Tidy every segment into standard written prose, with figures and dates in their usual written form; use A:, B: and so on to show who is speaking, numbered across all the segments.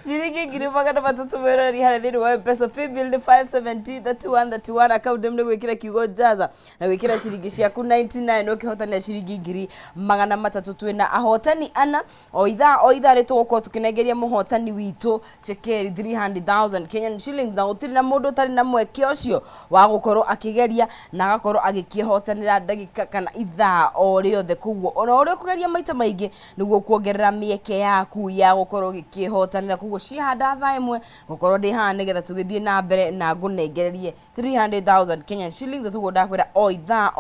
A: Shiringi ngiri magana matatu merori harĩ thĩinĩ wa M-Pesa paybill nĩ 570 account nĩ gwĩkĩra kiugo jaza na gwĩkĩra ciringi ciaku 99 ũkĩhotania ciringi ngiri magana matatũ. Twĩna ahotani ana o ithaa nĩ tũgũkorwo tũkĩnengeria mũhotani witũ cekeri 300,000 Kenyan shillings, na gũtirĩ na mũndũ ũtarĩ na mweke ũcio wa gũkorwo akĩgeria na agakorwo agĩkĩhotanĩra ndagĩka kana ithaa o rĩothe. Koguo ona ũrĩa ũkũgeria maita maingĩ nĩguo kuongerera mĩeke yaku ya gũkorwo ũgĩkĩhotanĩra. Koguo ciahanda thaa ĩmwe gũkorwo ndĩ haha nĩgetha tũgĩthiĩ na mbere na ngũnengererie 300,000 Kenyan shillings. Tuguo ndakwĩra o ithaa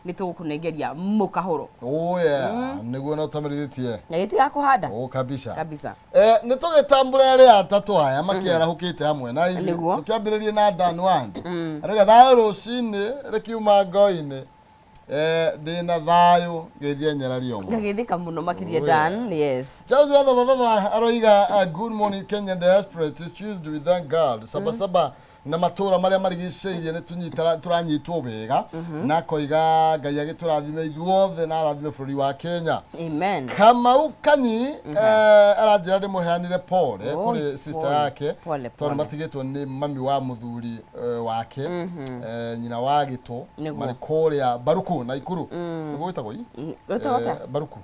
A: nĩ tũgũkũnengeria mũkahũro.
B: Nĩguo no tamerithĩtie
A: na gĩtigakũhanda
B: kabisa. Nĩ tũgĩtambũra arĩa atatũ aya makĩarahũkĩte hamwe na tũkĩambĩrĩrie na Dan Wand arĩga thayũ rũcinĩ rĩkiuma ngoro-inĩ ndĩna thayũ gĩthie nyarari omwe
A: ngagĩthĩka mũno makĩria Dan. Yes,
B: Charles Watha aroiga good morning Kenya diaspora, it is Tuesday we thank God. Saba na matura maria marigicĩirie nĩ turanyitwo wega na koiga Ngai agĩtũrathime ithuothe na arathime bũrũri wa Kenya.
A: Amen.
B: Kamau Kanyi aranjĩra ndĩmũheanire pole kũrĩ sister yake tondũ matigĩtwo nĩ mami wa mũthuri wake nyina wa Gĩtũ marĩ kũrĩa Baruku na Ikuru nĩguo gwĩtagwo Baruku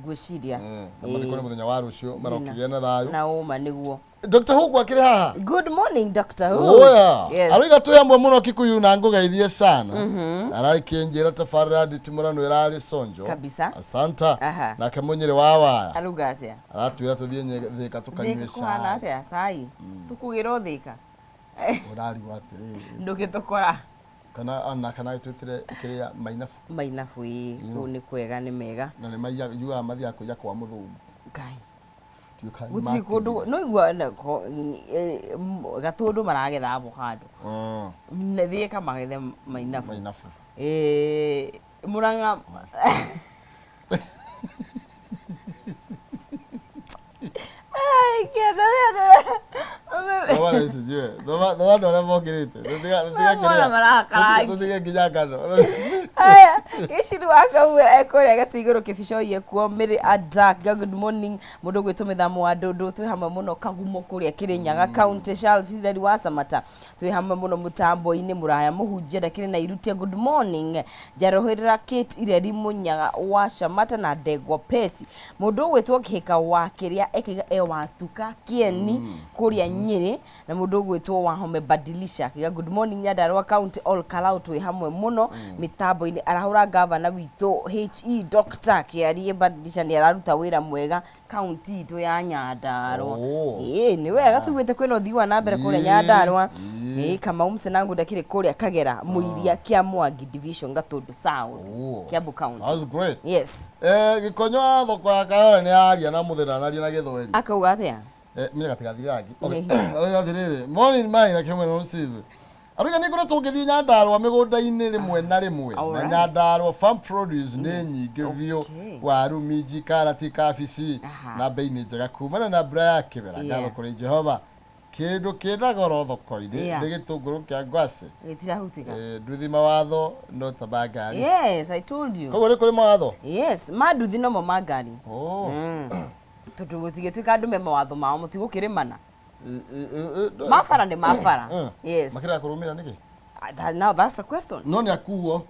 A: gwĩciria
B: na mathiko nĩ mũthenya wa rũciũ marokĩgĩa na thayũ
A: na ũma nĩguo.
B: Dr. Huku akĩrĩ haha.
A: Good morning Dr. Who.
B: Yes. Aroiga twĩ hamwe mũno Kikuyu na ngũgeithie sana. Arakĩnjĩra tabarĩra nditimũrano ĩrarĩ sonjo.
A: Kabisa.
B: Asanta. Nake Mũnyĩrĩ wa waya.
A: Aruga atĩa?
B: Aratwĩra tũthiĩ Thĩka tũkanyue cai.
A: Kũhana atĩa cai? Tũkugĩrwo Thĩka.
B: Ũrarigwo atĩrĩrĩ.
A: Ndũgĩtũkora.
B: Kana twĩtire kĩrĩa
A: Mainabu kũu nĩ kwega nĩ mega.
B: Na nĩ maiyaga mathiaga kũiya kwa mũthũngũ.
A: Ngai. Gũtirĩ kũndũ no igua Gatũndũ maragetha avocado. Na Thĩka magethe Mainabu. Mũrang'a ai kenda gĩciri wakaura ekũrĩa gatigũrũ kĩbicoie kuo Mĩrĩ Adak. Good morning mũndũ gwĩtwo Mĩthamo wa Ndũndũ, twĩ hamwe mũno Kagumo kũrĩa Kĩrĩnyaga County. Charles Fidel wa Samata twĩ hamwe mũno mũtambo-inĩ mũraya mũhunjia ndakĩrĩ na Irutia. Good morning Njarohĩrĩra Kate Ireri Mũnyaga wa Samata na Ndegwa Pesi mũndũ gwĩtwo Kĩhĩka wa kĩrĩa ekaiga watuka Kieni kũrĩa Nyĩrĩ na mũndũ gwĩtwo Wahome Badilisha akiga good morning Nyandarua County all Kalau twĩ hamwe mũno mitambo-inĩ. Arahũra gavana witũ HE Dr. Kĩarie Badilisha nĩ araruta wĩra mwega county itũ ya Nyandarua. Nĩ wega tũgwĩte kwĩna ũthii wa na mbere kũrĩa Nyandarua. Kamau Msenangu ndakĩrĩ kũrĩa Kagera Mũiria kĩa Mwangi Division Gatũndũ South Kiambu County.
B: That's great.
A: Yes.
B: Gĩkonyo thoko ya Kahora nĩ araria na mũthenya na Gĩthweri.
A: Akauga atĩa?
B: Mimi gatigathira ngĩ. Atĩrĩrĩ morning mai na kĩmwe no size. Aruga nĩ kũrĩa tũngĩthiĩ Nyandarua mĩgũnda-inĩ rĩmwe na rĩmwe. Na Nyandarua farm produce nĩ nyingĩ biũ, waru, minji, karati, kabici na bei nĩ njega kumana na mbura ya kĩmera. Ngatho kũrĩ Jehova. Kĩndũ kĩna goro thoko-inĩ nĩ gĩtũngũrũ kĩa ngwacĩ.
A: Gĩtirahutika.
B: Nduthi mawatho no tabangari.
A: Yes, I told you.
B: Koguo nĩ kũrĩ mawatho?
A: Yes, manduthi no mo mangari. Tondũ mũtigĩtuĩka andũ me mawatho mao mũtigũkĩrĩmana. Mabara nĩ mabara. Yes.
B: Makĩrĩa kũrũmĩra nĩkĩ?
A: Now that's the question.
B: No nĩ akuo.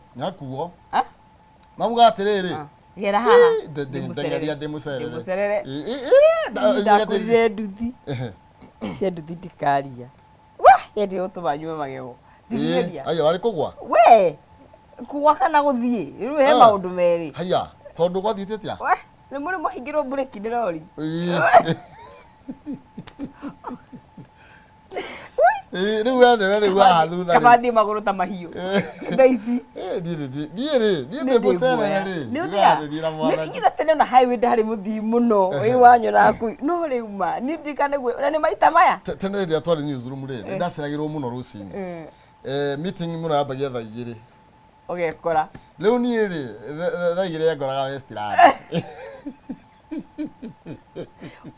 B: Mamuga atĩrĩrĩ.
A: Gera haha.
B: Ndĩmũcerere.
A: Ndakũrire nduthi. Cia nduthi ndikaria. Yendĩ ũtũma nyume magego.
B: Ayo arĩ kũgwa?
A: We! Kũgwa kana gũthiĩ. Rĩu he maũndũ merĩ.
B: Haya, tondũ gwathiĩte atĩa?
A: Nĩ mũrĩ mũhingĩrwo bureki ndĩrori.
B: Rĩu wene haha thutha.
A: Kaba thiĩ magũrũ ta mahiũ. Thaa ici.
B: Ndiĩ mũcerere.
A: Nĩ tene na highway ndarĩ mũthii mũno. Ũyũ wanyona kũu. No rĩu ma nĩ ndikane gwe. Na nĩ maita maya.
B: Tene rĩrĩa twarĩ newsroom rĩ. Nĩ ndaceragĩrwo mũno rũcinĩ. Meeting mũno yambagia thaa 2.
A: Ũgekora.
B: Rĩu niĩ rĩ thaa 2 ngoraga Westland.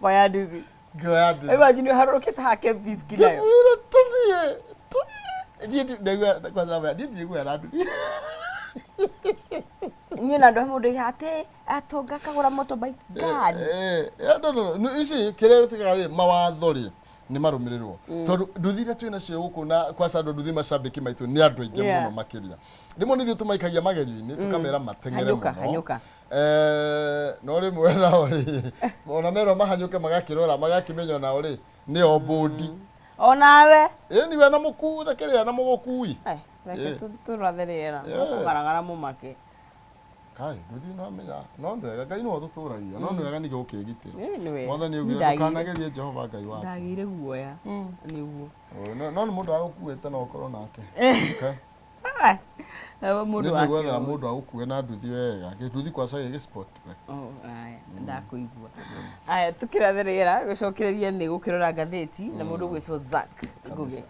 A: Ngoya nduthi.
B: Good.
A: Imagine harũrũkĩte hake biski nayo.
B: Tũthiĩ. Ndiĩ kwanza ndĩ ngwera nduthi.
A: Niĩ na andũ mũndũ ihate atonga kagũra motorbike gari.
B: No ici kĩrĩa tikaga mawatho rĩ nĩ marũmĩrĩrwo tondũ nduthi iria twĩna cio gũkũ na kwa sando nduthi macambĩki maitũ nĩ andũ aingĩ mũno makĩria rĩmwe nĩ ithuĩ tũmaikagia magerio-inĩ tũkamera mateng'ere mũno no rĩmwe nao rĩ ona merwo mahanyũke magakĩrora magakĩmenya nao rĩ nĩ o mbũndi
A: onawe
B: ni we na mũkuu na kĩrĩa na mũgũkui
A: reke tũratherera gũkaragara mũmake
B: kai nduthi no menya no ndwega Ngai no thũtũragia no ndwega nĩ gũkĩgitĩra mwathani augire ndũkanagerie Jehova Ngai waku
A: ndagire guoya nĩguo
B: no nĩ mũndũ agũkuĩte no ũkorwo nake
A: mũndũ
B: wake nĩ mũndũ agũkuĩ na nduthi wega nduthi kwa sasa sport
A: aya ndakũigua aya tũkĩratherera gũcokereria nĩ gũkĩrora ngathĩti na mũndũ gwĩtwo Zack Ngugi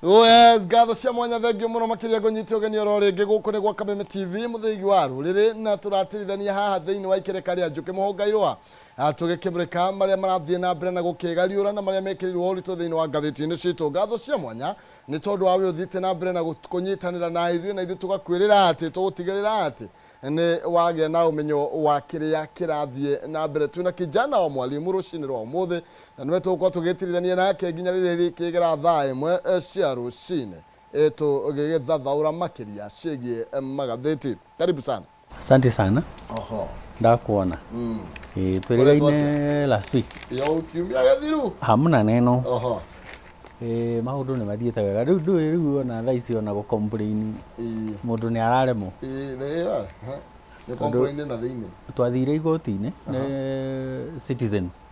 B: Oh yes, gatho cia mwanya thengio muno makiria ngonyitio geni oro ringi guku ni gwa Kameme TV muthigi wa ruriri na turatirithania haha thiini wa ikereka ria NJUKI MUHUNGA IRUA tugikimurika maria marathie na mbere na gukigariura na maria mekirirwo uritu thiini wa ngathiti-ini citu gatho cia mwanya ni tondu wa we uthite na mbere na kunyitanira na ithuĩ tugakwirira ati tugutigirira ati ni wagia na umenyo wa kiria kirathie na mbere twina kijana wa mwalimu rucini rwa umuthi na nwe tugukorwo tugitirithania nake nginya rĩrĩ kĩgera thaa ĩmwe cia rũcinĩ tũgĩgĩthathaũra makĩria ciĩgiĩ magathĩti. Karibu sana.
C: Asante sana. Ndakuona. Twĩrĩgaine last week.
B: Yo kiumia gathiru.
C: Hamna neno. Maũndũ nĩ mathiĩte wega rĩu ona thaa ici ona gũcomplain mũndũ nĩ araremwo.
B: Nĩ complain na thĩinĩ.
C: Twathire igoti-inĩ citizens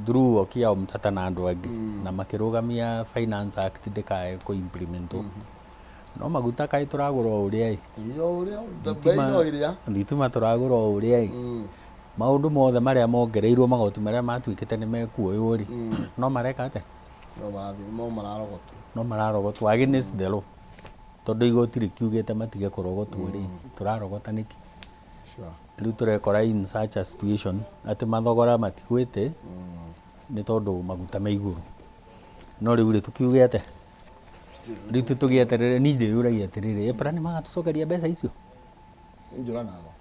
C: through okia mtata na andũ angĩ na makĩrũgamia finance act ndĩkae kũ-implement no maguta kaĩ tũragũra ũrĩa thitima tũragũra ũrĩa maũndũ mothe marĩa mongereirwo magoti marĩa matuĩkĩte nĩ mekuoywo rĩ no mareka atĩa no mararogotwo against the law tondũ igoti rĩkiugĩte matige kũrogotwo rĩ tũrarogota nĩkĩ rĩu tũrekora in such a situation atĩ mathogora matigwĩte nĩ tondũ maguta me igũrũ no rĩu rĩ tukiuge atĩ rĩu tũgĩeterere niĩ ndĩyũragia atĩrĩrĩ epra nĩ magatũcokeria mbeca icio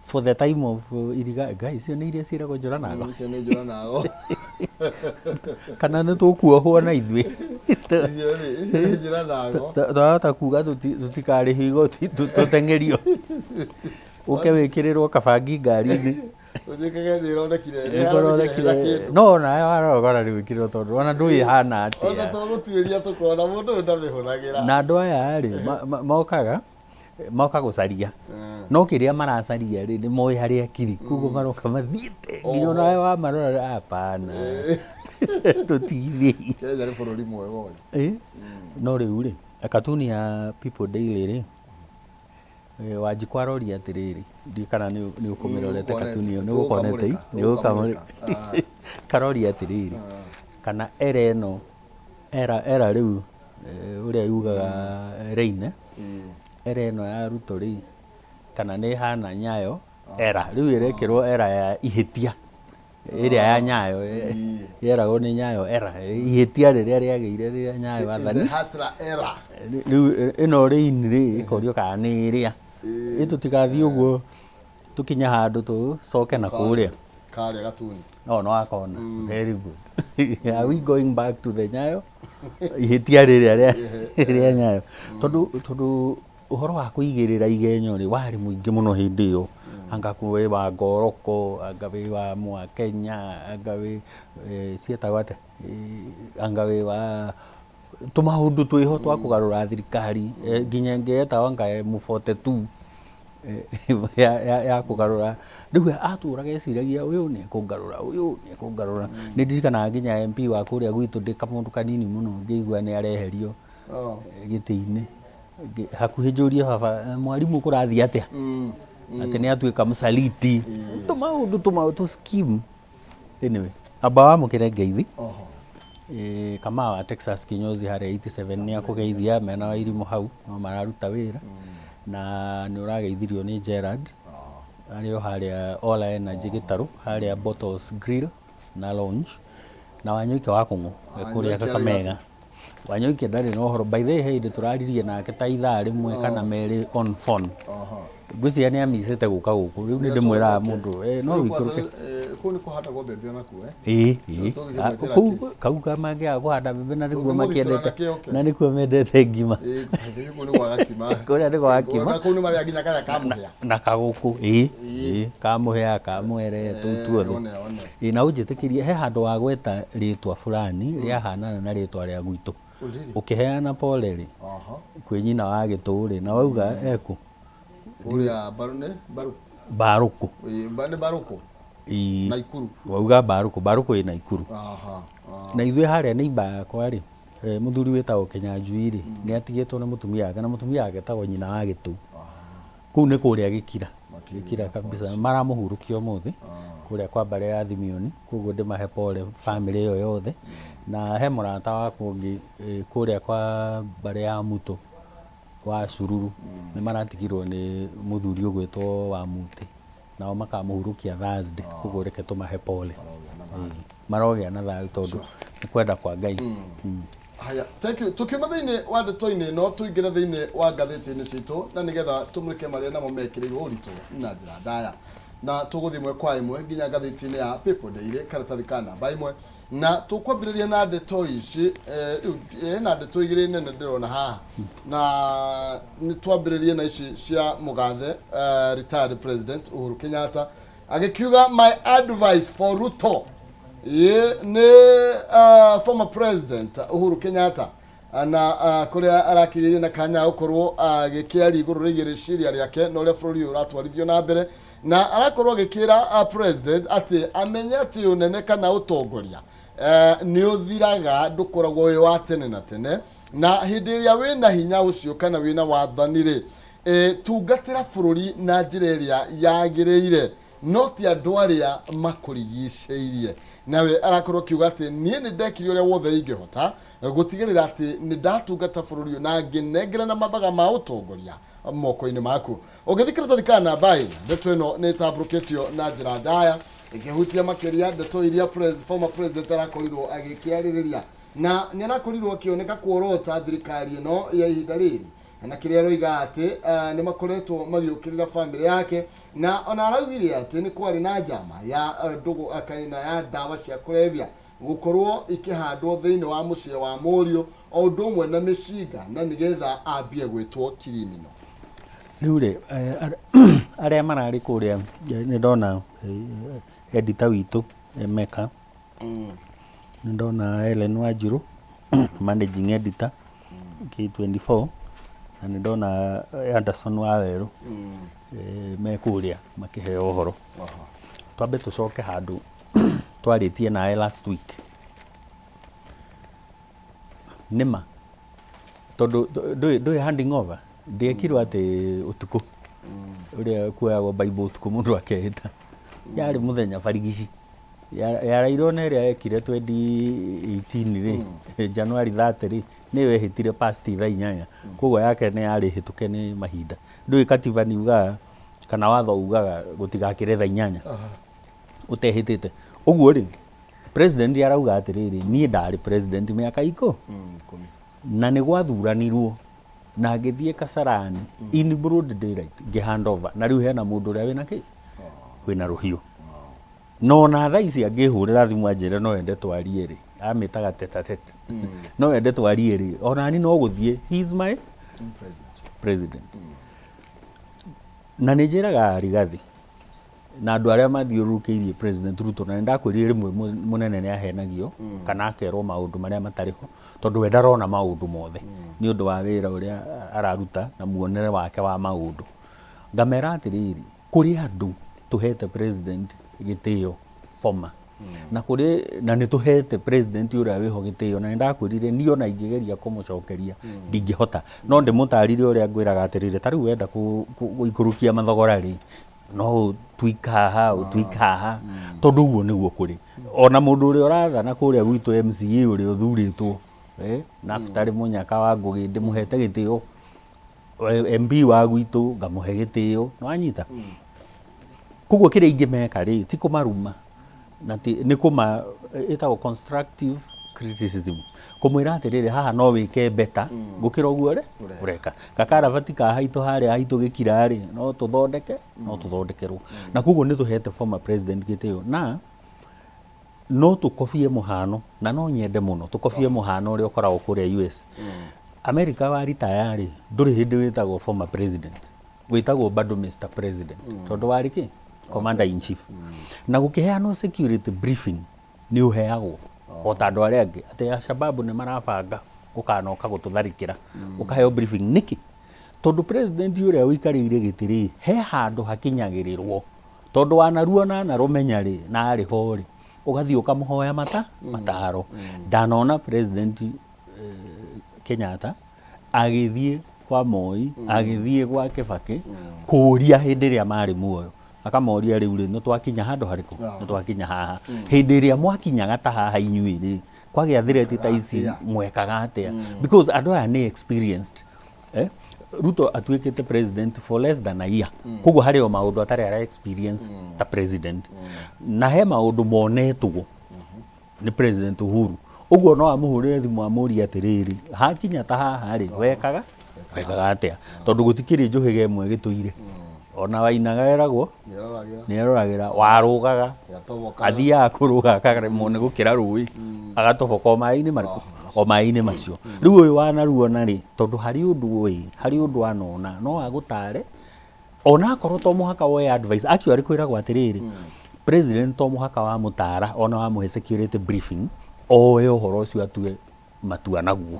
C: for the time of iriga icio nĩ iria ciĩragwo njũranago kana nĩ tũkuohwo na ithuĩ twahota kuga tũtikarĩhio igoti tũteng'erio ũke wĩkĩrĩrwo kabangi ngari-inĩ no nawe warogora rĩu wĩkĩrĩrwo tondũ ona ndũĩhana atĩa na andũ aya rĩ moka gũcaria no kĩrĩa maracaria rĩ nĩ moĩ harĩa kiri koguo maroka mathiĩte nginya nawe wamarora hapana tũtithĩ no rĩu rĩ katuni ya People Daily rĩ Wanjikwa roria atĩrĩrĩ ndikana nĩ ũkũmĩrorete katuni ĩyo nĩ ũkonete nĩ ũkamũrĩ karoria atĩrĩrĩ kana eno era riu uria yugaga reine eno ya ruto ri kana ni hana nyayo era riu irekirwo era ya ihitia iria ya nyayo yeragwo ni nyayo era ihitia riria riageire riria nyayo athani riu ino reini ri ikorio kana ni iria itutigathie uguo tukinya handu tu soke na kuria
B: karia gatuni
C: no akona very good are we going back to the nyayo ihitia riria nyayo tondu uhoro wa kuigirira igenyo ri wari muingi muno hindi yo anga kuwe wa ngoroko anga we wa mwa Kenya anga we cietagwo ate anga we wa tumaundu twiho twa kugarura thirikari nginya ngeta anga M42 ya kugarura riu aturaga eciragia uyu ni kugarura ni ndirikana nginya MP wa kuria gwitu ndi kamundu kanini muno ngigua ni areherio giti-ini hakuhi njurie baba mwarimu kurathia atia ati ni atuika msaliti tumaundu scheme anyway aba wa mukire ngeithi kama wa Texas kinyozi hare 87 ni akugeithia mena wa irimu hau no mararuta wira na ni urageithirio ni Gerard ario haria Ola Energy gitaru haria Bottles Grill na Lounge na Wanyuki wa kungu kuria Kameme Wanyuki ndari no horo by the way turaririe nake ta ithaa rimwe kana meri on phone gwiciria ni amisite guka guku riu ni ndimwira mundu no wikuruke
B: ku ni kuhanda go bebe na ku
C: kau kama ngia kuhanda bebe na niguo makiendete na nikuo mendete ngima
B: ku ni gwa gakima
C: kuria ni gwa gakima
B: na ku ni mari aginya kaya kamuhia
C: na kaguku kamuhia kamwere tuothe na ujitikirie he handu wa gweta ritwa fulani ria hanana na ritwa ria gwitu ukiheana pole ri kwi nyina wa gituri na wauga eku
B: uria baruku Naikuru
C: wauga baruku ina Ikuru na ithuĩ haria neighbor yakwa ri muthuri wetagwo Kenyanjui ri ni atigitwo ni mutumia yake na mutumia yake tagwo nyina wa gitu kuu ni kuria gikira kabisa maramuhurukia umuthi kuria kwa bare ya Thimioni koguo ndimahe pole family yo yothe na he murata wakwa ungi kuria kwa bare ya Muto wa Sururu ni maratigirwo ni muthuri ugwetwo wa Muti nao makamuhurukia Thursday koguo reke tumahe pole marogea na thayu tondu ni kwenda kwa Ngai
B: haya thank you tukiuma thiini wa ndeto-ini no tuingire thiini wa ngathiti-ini citu na nigetha tumurike maria namo mekirirwo uritu na njira ndaya na tuguthi mwe kwa imwe nginya ngathiti-ini ya People Daily karatathi ka namba imwe na tukwambiriria na ndeto ici na ndeto igiri nene ndirona haha na ni twambiririe na ici cia mugathe retired president Uhuru Kenyatta agikiuga my advice for Ruto ni former president Uhuru Kenyatta na kuria arakiririe na kanya ukorwo agikiari iguru rigiri ciria riake no ria bururi uratwarithio na mbere na arakorwo agikira president ati amenye ati unene kana utongoria ni uthiraga ndukoragwo wi wa tene na tene na hindi iria wina hinya ucio kana wina wathani ri tungatira bururi na njira iria yagireire no ti andu aria makurigiceirie nawe arakorwo kiuga ati nie ni ndekire uria wothe ingihota gutigirira ati ni ndatungata bururi na nginengera na mathaga ma utongoria moko-ini maku ugithikira tathika namba ndeto ino ni tamburukitio na njira ndaya ikihutia makiria ndeto iria former president arakorirwo agikiaririria na ni arakorirwo akioneka kuorota thirikari ino ya ihinda riri na kiria roiga ati ni makoretwo magiukirira family yake na ona araugire ati ni kwari na njama ya ndugu akaina ya ndawa cia kulevya gukorwo ikihandwo thiini wa mucie wa Murio o undu umwe na micinga na nigetha ambie gwitwo kirimino
C: riu ri aria marari kuria ni ndona editor witu Meka ni ndona Ellen Wanjiru managing editor K24 na ni ndona Anderson Waweru mekuria makiheo uhoro twambe tucoke handu twaritie nae last week nima tondu ndui handing over ndiekirwo ati utuku uria kuoyagwo Bible utuku mundu akehita yari muthenya barigici ya Raila ĩrĩa yekire 2018 rĩ January 30 rĩ nĩyo ehĩtire past 8 koguo yake nĩ yarĩ hĩtũke nĩ mahinda ndũĩ katiba ni ugaga kana watho ugaga gũtigakĩre 8 ũtehĩtĩte ũguo rĩ president arauga atĩrĩrĩ niĩ ndarĩ president mĩaka 10 na nĩ gwathuranirwo na ngĩthiĩ Kasarani in broad daylight ngĩhandover na rĩu hena mũndũ ũrĩa wĩna kĩ wĩna rũhiũ no na thaa ici angĩhũrĩra thimũ anjĩre no ende twarie rĩ amĩtaga tete tete no ende twarie rĩ ona ni no gũthiĩ he is my president na nĩnjĩraga Rigathi na andũ arĩa mathiũrũrũkĩirie president Ruto na ndakwĩrire rĩmwe mũnene nĩ ahenagio kana akerwo maũndũ marĩa matarĩ ho tondũ we ndarona maũndũ mothe nĩ ũndũ wa wĩra ũrĩa araruta na muonere wake wa maũndũ ngamera atĩrĩrĩ kũrĩ andũ tũhete president gĩtĩo former na kũrĩ na nĩ tũhete president ũrĩa wĩho gĩtĩo na ndakwĩrire niĩ ona ingĩgeria kũmũcokeria ndingĩhota no ndĩmũtarire ũrĩa ngwĩraga atĩrĩrĩ tarĩu wenda gũikũrũkia mathogora rĩ no tuikaha tondũ ũguo nĩguo kũrĩ ona mũndũ ũrĩa ũrathana kũrĩa gwitũ MCA ũrĩa ũthurĩtwo Naftali Munyaka wa Ngugi ndĩmũhete gĩtĩo MP wa gwitũ ngamũhe gĩtĩo no anyita koguo kĩrĩa ingĩmeka rĩ ti kũmaruma na nĩ kũma ĩtagwo constructive criticism kũmwĩra atĩrĩrĩ haha no wĩke better gũkĩra ũguo ũreka gakarabati ka haitũ harĩa haitũ gĩkira rĩ no tũthondekerwo na koguo nĩ tũhete former president gĩtĩo na no tũkobie mũhano na no nyende mũno tũkobie mũhano ũrĩa ũkoragwo kũrĩa US America wa retire rĩ ndũrĩ hĩndĩ wĩtagwo former president wĩtagwo bado Mr President tondũ warĩ kĩ commander in chief na gũkĩheanwo security briefing nĩ ũheagwo o ta andũ arĩa angĩ atĩ Al-Shabaab nĩ marabanga gũkanoka gũtũtharĩkĩra ũkaheo briefing nĩkĩ tondũ president ũrĩa ũikarĩire gĩtĩ he handũ hakinyagĩrĩrwo tondũ wanarua na rũmenya rĩ na arĩ ho rĩ ũgathiĩ ũkamũhoya mataro ndanona president Kenyatta agĩthiĩ kwa Moi agĩthiĩ gwa Kibaki kũria hĩndĩ ĩrĩa marĩ muoyo akamoria rĩu rĩ nĩ twakinya handũ harĩkũ nĩ twakinya haha hĩndĩ ĩrĩa mwakinyaga ta haha inyuĩ rĩ kwagĩa threat ta ici mwekaga atĩa because andũ aya nĩ experienced Ruto atuĩkĩte president for less than a year koguo harĩ o maũndũ atarĩ ara experience ta president na he maũndũ monetwo nĩ president Uhuru ũguo no amũhũrĩre thimũ amũrie atĩrĩrĩ hakinya ta haha rĩ wekaga atĩa tondũ gũtikĩrĩ njũhĩga ĩmwe gĩtũire ona wainaga eragwo nĩeroragĩra warũgaga athiaga kũrũga akaremwo nĩ gũkĩra rũĩ agatoboka o maĩ-inĩ marĩkũ o maĩ-inĩ macio rĩu ũyũ wanaruona rĩ tondũ harĩ ũndũ anona no agũtare ona akorwo to mũhaka woe advice actually kwĩragwo atĩrĩrĩ president to mũhaka wa mũtara ona wa mũhe security briefing oe ũhoro ũcio atue matua naguo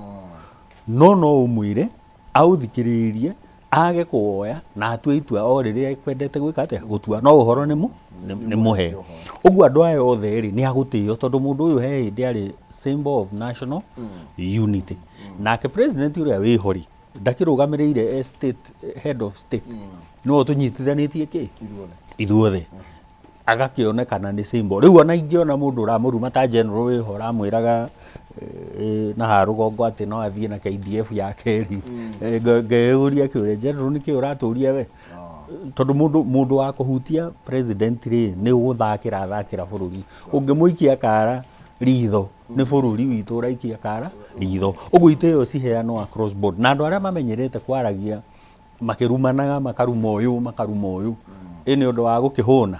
C: no ũmwĩre aũthikĩrĩrie age kuoya na atue itua o rĩrĩa ekwendete gwĩka atĩa gũtua no ũhoro nĩ mũhe ũguo andũ aya othe rĩ nĩ agũtĩo tondũ mũndũ ũyũ he hĩndĩ arĩ symbol of national unity nake president ũrĩa wĩho rĩ ndakĩrũgamĩrĩire state head of state no tũnyitithanĩtie kĩ ithuothe agakĩonekana nĩ symbol rĩu ona ingĩona mũndũ ũramũruma ta general wĩho ũramwĩraga na harũgongo atĩ no athiĩ na KDF ya keri ngeyũria kĩũria general nĩkĩ ũratũria we tondũ mũndũ wa kũhutia president rĩ nĩ ũgũthakĩra bũrũri ũngĩmũikia kara ritho nĩ bũrũri witũ ũraikia kara ritho ũguo itĩo ciheanwo across board na andũ arĩa mamenyerete kwaragia makĩrumanaga makaruma ũyũ nĩ ũndũ wa gũkĩhũna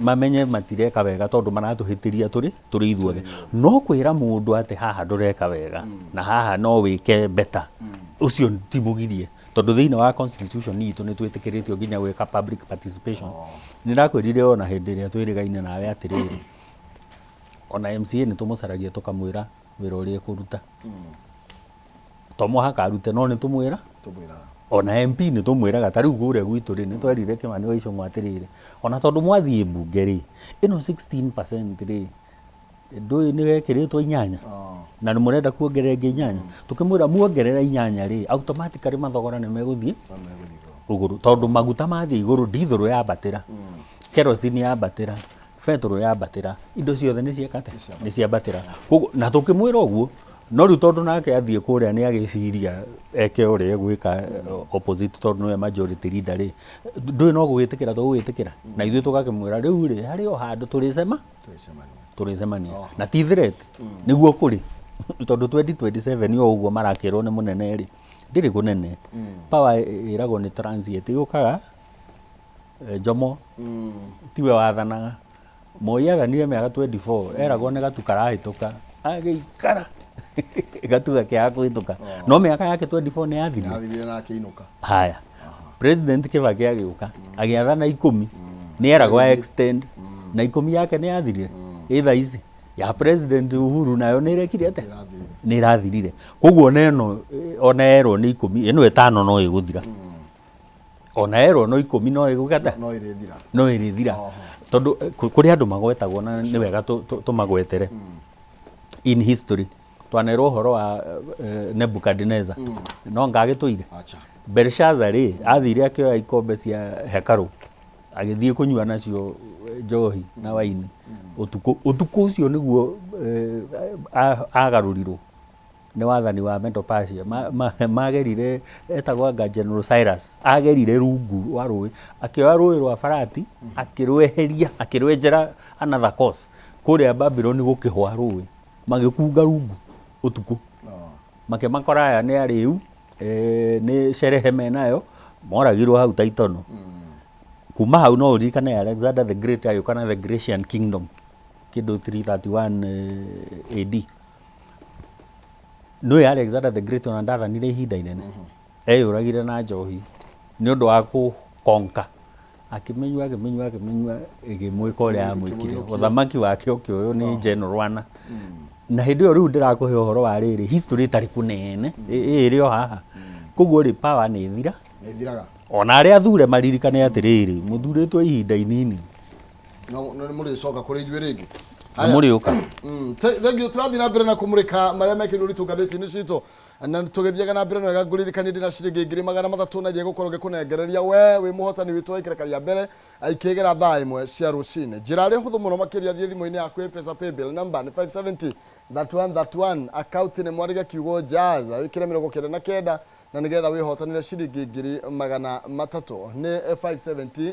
C: mamenye matireka wega tondũ maratũhĩtĩria tũrĩ ithuothe no kwĩra mũndũ atĩ haha ndũreka wega na haha no wĩke better ũcio ti mũgirie tondũ thĩinĩ wa constitution itũ nĩ twĩtĩkĩrĩtio nginya gwĩka public participation nĩ ndakwĩrire ona hĩndĩ ĩrĩa twĩrĩgaine nawe atĩrĩrĩ ona MCA nĩ tũmũcaragia tũkamwĩra wĩra ũrĩa kũruta to mũhaka arute no nĩ tũmwĩra ona MP nĩ tũmwĩraga ta rĩu kũrĩa gwitũ rĩ nĩ twerire Kĩmani wa Icũng'wa atĩrĩrĩ ona tondũ mwathiĩ mbunge rĩ ĩno 16% rĩ ndũĩ nĩ wekĩrĩtwo 8 na nĩ mũrenda kuongerera ingĩ 8 tũkĩmwĩra muongerera 8 rĩ automatically mathogora nĩ megũthiĩ igũrũ tondũ maguta mathiĩ igũrũ ndithũrũ yambatĩra kerosene yambatĩra betro yabatira indo ciothe nĩ ciekate nĩ ciabatira koguo na tũkĩmwĩra ũguo no rĩu tondũ nake athiĩ kũrĩa nĩ agĩciria eke ũrĩa egwĩka opposite tondũ nĩwe majority leader rĩ ndũĩ no gũgĩtĩkĩra tũgũgĩtĩkĩra na ithuĩ tũgakĩmwĩra rĩu rĩ harĩ o handũ tũrĩcemania na ti threat nĩguo kũrĩ tondũ 2027 o ũguo marakĩrwo nĩ mũnene rĩ ndĩrĩ kũnene power ĩragwo nĩ transient yũkaga Jomo tiwe wathanaga Moi athanire mĩaka 24 eragwo nĩ gatu karahĩtũka agĩikara gatu gakĩaga kũhĩtũka no mĩaka yake 24 nĩ yathirire
B: na akĩinũka
C: haya president Kibaki agĩũka agĩathana 10 nĩ eragwo extend na 10 yake nĩ yathirire either ici ya president Uhuru nayo nĩ irekire atĩa nĩ irathirire koguo ona erwo nĩ 10 ĩno ĩtano no ĩgũthira ona erwo no 10 no ĩgũgata no ĩrĩthira tondũ kũrĩ andũ magwetagwo na nĩ wega tũmagwetere in history twanerwo ũhoro wa Nebukadnezar no ngagĩtũire Belshazzar rĩ athire akĩoya ikombe cia hekaru agĩthiĩ kũnyua nacio njohi na waini ũtukũ ũcio nĩguo agarũrirwo nĩ wathani wa Medo Persia magerire etagwo anga General Cyrus agerire rungu wa rũĩ akĩoya rũĩ rwa Farati akĩrweheria akĩrwenjera another course kũrĩa Babylon gũkĩhwa rũĩ magĩkunga rungu ũtukũ makĩmakora aya nĩ arĩu nĩ sherehe menayo moragirwo hau Taitono kuma hau no ũririkane Alexander the Great agĩũkana the Grecian Kingdom kĩndũ 331 AD no Alexander the Great ona ndathanire ihinda inene eyũragire na njohi nĩ ũndũ wa gũkonka akĩmenyua ĩgĩmwĩka ũrĩa amwĩkire ũthamaki wake ũkĩoywo nĩ General na hĩndĩ ĩyo rĩu ndĩrakũhe ũhoro wa rĩrĩ history ĩtarĩ kũnene ĩrĩ o haha koguo rĩ power nĩ ĩthiraga ona arĩa athure maririkane atĩrĩrĩ mũthurĩtwo ihinda inini
B: no mũrĩcoka kũrĩ inyuĩ rĩngĩ
C: mũrĩũka
B: thengio tũrathiĩ na mbere na kũmũrĩka marĩa mekĩrwo ũritũ ngathĩti-inĩ citũ na tũgĩthiaga na mbere wega ngũririkanie ndĩ na ciringi ngiri magana matatũ na gũkorwo ngĩkũnengereria we wĩ mũhotani witũ wa ikereka rĩa mbere aikĩgera thaa ĩmwe cia rũcinĩ njĩra arĩa hũthũ mũno makĩria thiĩ thimũ-inĩ yaku mpesa paybill number nĩ 570 31 account nĩ mwariga kiugo jazz wĩkĩre 99 na nĩgetha wĩhotanĩre ciringi ngiri magana matatũ nĩ 570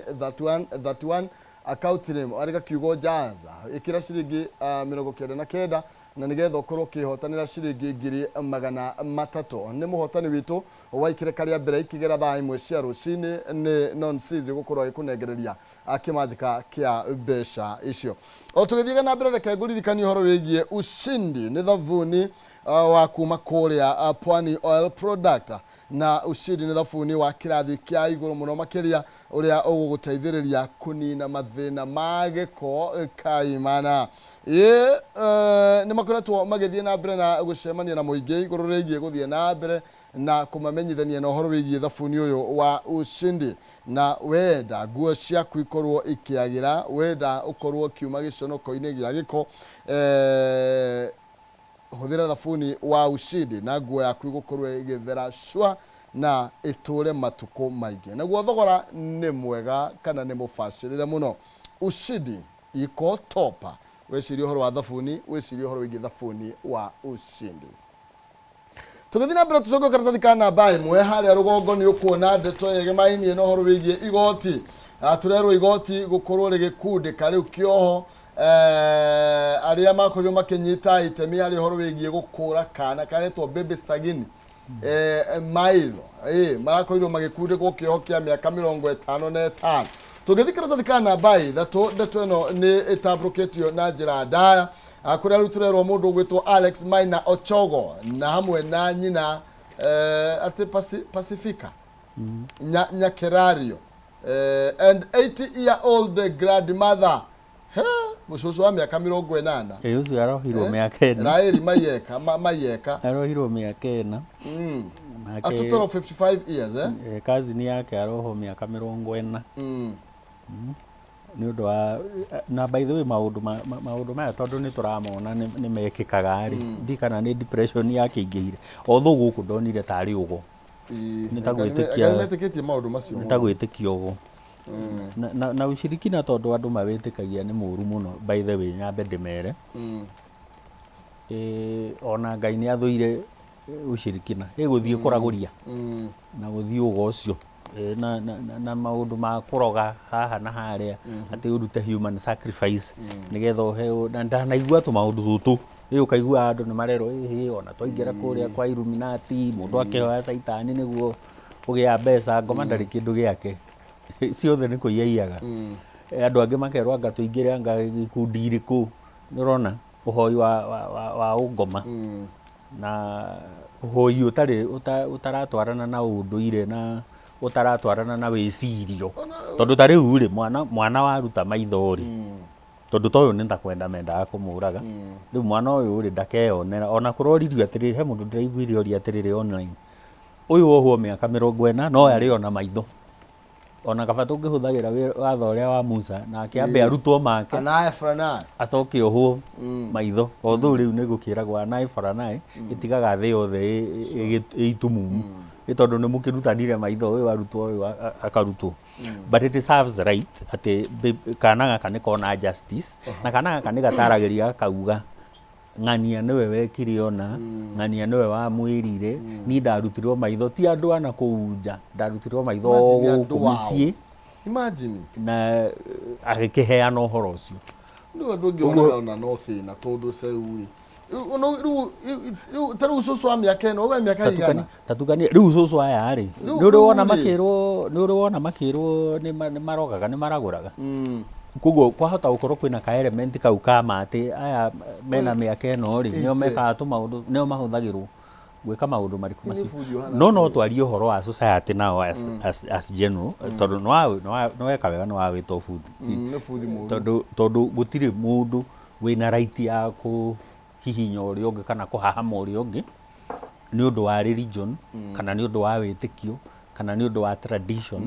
B: 31 account name arika kiugo jaza ikira ciringi 99 na nigetha ukorwo kihotanira ciringi ngiri magana matatũ nĩ mũhotani witũ wa ikereka rĩa mbere ikigera thaa ĩmwe cia rũcinĩ nĩ non-season gũkorwo agĩkũnengereria akĩmanjĩka kĩa mbeca icio o tũgĩthiĩ na mbere reke ngũririkanie ũhoro wĩgiĩ ushindi nĩ thabuni wa kuma kũrĩa Pwani Oil Product na ushindi nĩ thabuni wa kĩrathi kĩa igũrũ mũno makĩria ũrĩa ũgũgũteithĩrĩria kũnina mathĩna ma gĩko kaimana nĩ makoretwo magĩthiĩ na mbere na gũcemania na mũingĩ igũrũ rĩgiĩ gũthiĩ na mbere na kũmamenyithania na ũhoro wĩgiĩ thabuni ũyũ wa ushindi na wenda nguo ciaku ikorwo ikĩagĩra wenda ũkorwo kiuma gĩconoko-inĩ gĩa gĩko hũthĩra thabuni wa ushindi na nguo yaku igũkorwo igĩthera shwa na itũre matukũ maingĩ naguo thogora nĩ mwega kana nĩ mũbacĩrĩre mũno ushindi iko topa weciria ũhoro wa thabuni weciria ũhoro wĩgiĩ thabuni wa ushindi tũgĩthiĩ na mbere tũcoke karatathi ka namba ĩmwe harĩa rũgongo nĩ ũkuona ndeto yegemainie na ũhoro wĩgiĩ igoti tũrerwo igoti gũkorwo rĩgĩkundĩka rĩu kĩoho arĩa makorirwo makĩnyita itemi harĩ ũhoro wĩgiĩ gũkũra kana karetwo baby sagini maitho marakorirwo magĩkundĩkwo kĩoho kĩa mĩaka 55 tũgĩthiĩ karatathi ka namba ithatũ ndeto ĩno nĩ ĩtambũrũkĩtio na njĩra ndaya kũrĩa rĩu tũrerwo mũndũ ũgwĩtwo Alex Maina Ochogo na hamwe na nyina atĩ Pacifica Nyakerario and 80-year-old grandmother mũcũcũ wa mĩaka 80
C: ũcio arohirwo mĩaka 4
B: Raeli Mayeka
C: arohirwo mĩaka 4
B: a total of 55 years
C: kazini yake aroho mĩaka 40 nĩ ũndũ wa na by the way maũndũ maya tondũ nĩ tũramona nĩ mekĩkaga rĩ ndi kana nĩ depression yake ingĩire although gũkũ ndonire tarĩ ũgo nĩ tagwĩtĩkia
B: metĩkĩtie maũndũ macio
C: nĩ tagwĩtĩkia ũgo na ushirikina tondu andu mawitikagia ni muru muno by the way nyambe ndimere ona Ngai ni athuire ushirikina guthii kuraguria na guthii ugocio na maundu ma kuroga haha na haria ati urute human sacrifice nigetha uheo na ndanaigua tu maundu tutu ukaigua andu ni marero ona twaingira kuria kwa Illuminati mundu akehoya saitani niguo ugia mbeca ngoma ndari kindu giake ciothe ni kuiyaiaga andu angi makerwo anga tuingire anga gikundi iriku nirona uhoi wa ungoma na uhoi utaratwarana na unduire na utaratwarana na wicirio tondu tari uri mwana waruta maithori tondu toyo ni ndakwenda mendaga kumuraga riu mwana uyu uri ndakeyonera ona kuroririo atiriri he mundu ndiraiguire ori atiriri online uyu wohwo miaka 40 no ari ona maitho ona kaba tungihuthagira watho uria wa Musa na akiambe arutwo make
B: anae frana
C: acoke ohwo maitho othu riu ni gukiragwo anae frana itigaga thi yothe itumumu itondu ni mukirutanire maitho uyu arutwo uyu akarutwo but it serves right ati kana gaka ni kona justice na kana gaka ni gataragiria kauga ng'ania niwe wekire ona ng'ania niwe wa mwirire ni ndarutirwo maitho ti andu ana kuunja ndarutirwo maitho kumicii
B: imagine
C: na agikiheana uhoro ucio
B: ndio andu ngiona ona no thina tondu seuri taru susu wa miaka eno we miaka igana
C: tatukani riu susu aya ri ni uri wona makirwo ni marogaga ni maraguraga kugo kwahota gukorwo kwina ka element kau kama ati aya mena miaka eno ri nio mekaga tu maundu nio mahuthagirwo gwika maundu mariku macio no twari uhoro wa society now as general tondu no weka wega no wawita futhi tondu gutiri mundu wina right ya ku hihinya uri ungi kana kuhahama uri ungi ni undu wa religion kana ni undu wa witikio kana ni undu wa tradition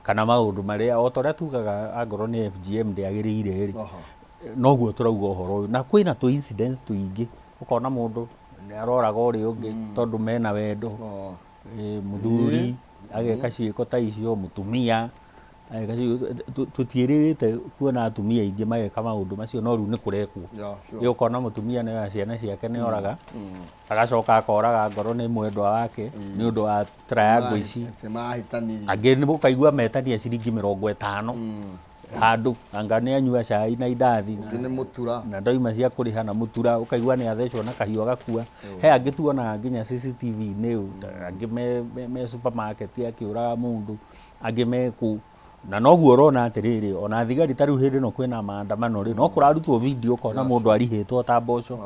C: kana maundu maria otoria tugaga angoro ni FGM ndiagirire ri noguo turauga uhoro na kwina tu incidents tuingi ukona mundu ni aroraga uri ungi tondu mena wendo muthuri ageka ciiko ta icio mutumia tutiririte kuona atumia ingi mageka maundu macio no riu ni kurekwo ukona mutumia ni ciana ciake ni oraga agacoka akoraga ngoro ni mwendwa wake ni undu wa triangle ici angi ni mukaigua metania ciringi 50 handu anga ni anyua cai na idathi
B: ni mutura
C: na ndoima cia kuriha na mutura ukaigua ni athecwo na kahiu agakua he angi tuona nginya CCTV ni angi me supermarket akiuraga mundu angi meku na noguo rona atiriri ona thigari tariu hindi no kwina maandamano ri no kurarutwo video kona mundu arihitwo ta mboco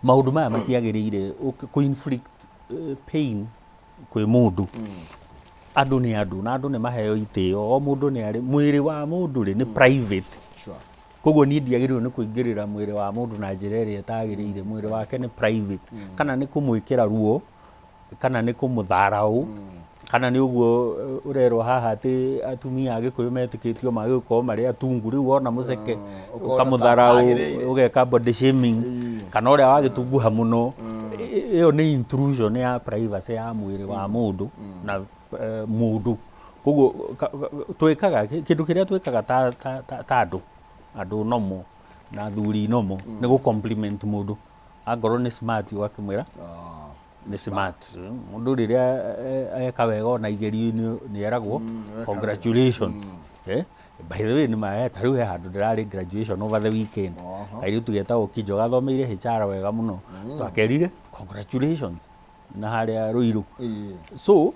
C: maundu maya matiagirire ku inflict pain kwi mundu andu ni andu na andu ni maheo itio o mundu ni ari mwiri wa mundu ri ni private koguo ni ndiagiriro ni kuingirira mwiri wa mundu na njira iri etagirire mwiri wake ni private kana ni kumwikira ruo kana ni kumutharau kana ni uguo urerwo haha ati atumia agikuyu metikitio magiko mari atungu riu ona muceke ukamutharau ugeka body shaming kana uria wagitunguha muno iyo ni intrusion ya privacy ya mwiri wa mundu na mundu koguo twikaga kindu kiria twikaga ta andu nomo na thuri nomo ni gu compliment mundu angoro ni smart wakimwira ni smart mundu riria eka wega ona igerio ni eragwo congratulations by the way ni maeta riu he handu ndirari graduation over the weekend kairi tugeta ukinjo gathomeire HR wega muno twakerire congratulations na haria ruiru so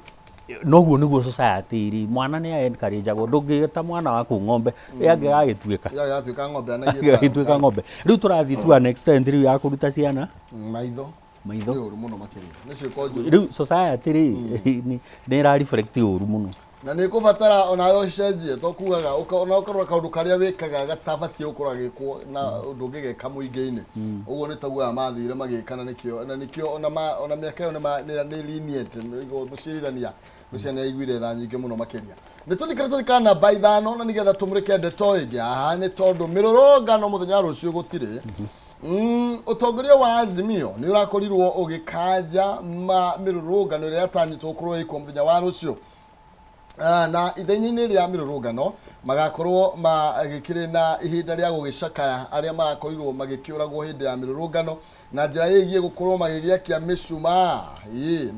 C: noguo niguo society iri mwana ni encourage go ndungita mwana waku ng'ombe yange agituika agituika ng'ombe riu turathi tu an extent riu ya kuruta ciana
B: maitho uru muno makiria nicio konju
C: riu society ri ni ra reflect uru muno
B: na ni kubatara ona yo cenjie to kugaga ona ukorwa kaundu karia wikaga gatabatie ukorwa gikwo na ndungigeka muingi-ini uguo ni taguo mathire magikana nikio ona miaka yo ni lenient mucirithania muciana igwire tha nyingi muno makiria ni tuthikana by thano na nigetha tumurike ndeto ingi aha ni tondu mirurungano muthenya rucio gutire utongoria wa Azimio ni urakorirwo ugikanja mirurungano ria tanyitwo kurwo iko muthenya wa rucio na ithenya-ini ria mirurungano magakorwo magikire na ihinda rĩa gũgĩcakaya arĩa marakorirwo magĩkĩũragwo hĩndĩ ya mĩrũrũngano na njĩra yĩgiĩ gũkorwo magĩgĩakia mĩcumaa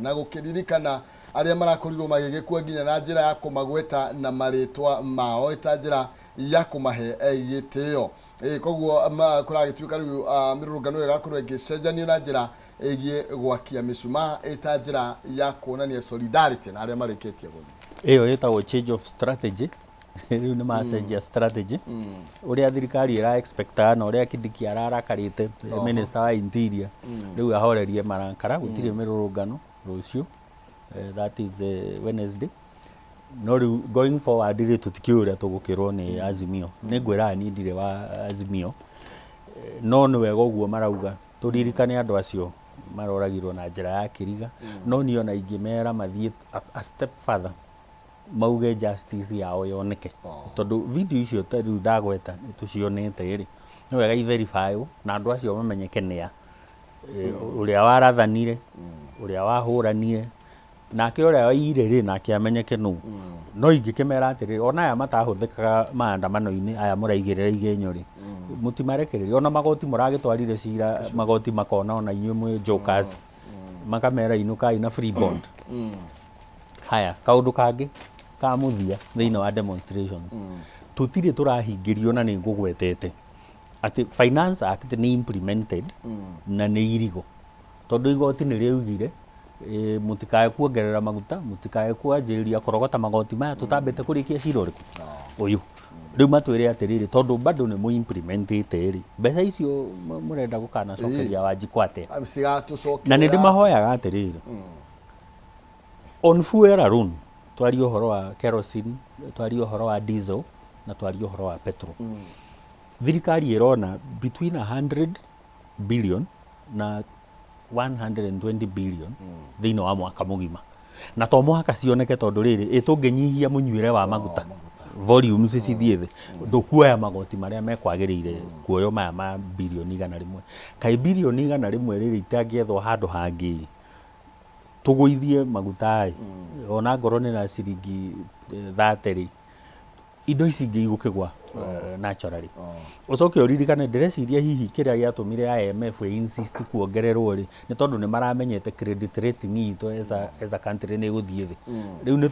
B: na gũkĩririkana arĩa marakorirwo magĩgĩkua nginya na njĩra ya kũmagweta na marĩtwa mao ta njĩra ya kũmahe gĩtĩo. Koguo kũragĩtuĩka rĩu mĩrũrũngano ĩyo ĩgakorwo ĩgĩcenjanio na njĩra ĩgiĩ gwakia mĩcumaa ta njĩra ya kuonania solidarity na arĩa marĩkĩtie gũthiĩ.
C: Ĩyo ĩtagwo change of strategy. Rĩu nĩ macenjia strategy ũrĩa thirikari ĩra expecta na ũrĩa Kindiki ararakarĩte minister wa interior rĩu ahorerie marakara gũtirĩ mĩrũrũngano rũciũ that is Wednesday. No rĩu going forward rĩ tũtikĩũĩ ũrĩa tũgũkĩrwo nĩ Azimio. Nĩ ngwĩra niĩ ndirĩ wa Azimio no nĩ wega ũguo marauga tũririkane andũ acio maroragirwo na njĩra ya kĩriga no niĩ ona ingĩmera mathiĩ a step further mauge justice yao yoneke tondu video icio rĩu ndagweta nĩtũcionete rĩ nĩ wega i-verify na andũ acio mamenyeke nĩa ũrĩa warathanire ũrĩa wahũranire nake ũrĩa waiyire rĩ nake amenyeke nũ. No ingĩkĩmera atĩrĩ ona aya matahũthĩkaga maandamano-inĩ aya mũraigĩrĩra igenyo rĩ mũtimarekererie ona magoti mũragĩtwarire cira magoti makona ona inyuĩ mwĩ jokers makamera inukai na free bond. Haya kaũndũ kangĩ ka mũthia thĩinĩ wa demonstrations tũtirĩ tũrahingĩrio na nĩ ngũgwetete atĩ Finance Act nĩ implemented na nĩ irigo tondũ igoti nĩ rĩaugire mũtikae kuongerera maguta mũtikae kwanjĩrĩria kũrogota magoti maya tũtambĩte kũrĩkia cira ũrĩkũ ũyũ. Rĩu matwĩre atĩrĩrĩ tondũ bado nĩ mũ implementĩte rĩ mbeca icio mũrenda gũkanacokeria Wanjikũ atĩa. Na nĩ ndĩmahoyaga atĩrĩrĩ on fuel alone twarie ũhoro wa kerosene twarie ũhoro wa diesel na twarie ũhoro wa petrol. Thirikari ĩrona between 100 billion na 120 billion thĩinĩ wa mwaka mũgima na to mũhaka cioneke tondũ rĩrĩ tũngĩnyihia mũnyuĩre wa maguta volumes cithiĩ thĩ ndũkuoya magoti marĩa mekwagĩrĩire kuoyo maya ma bilioni 100 kaĩ bilioni 100 rĩrĩ itangĩethwo handũ hangĩ tũgũithie maguta ona ngoro nĩ na ciringi 30 rĩ indo ici ingĩ igũkĩgwa naturally. Ucoke uririkane ndĩreciria hihi kĩrĩa gĩatũmire IMF insist kuongererwo rĩ nĩ tondũ nĩ maramenyete credit rating itũ as a country nĩ gũthiĩ thĩ. Rĩu nĩ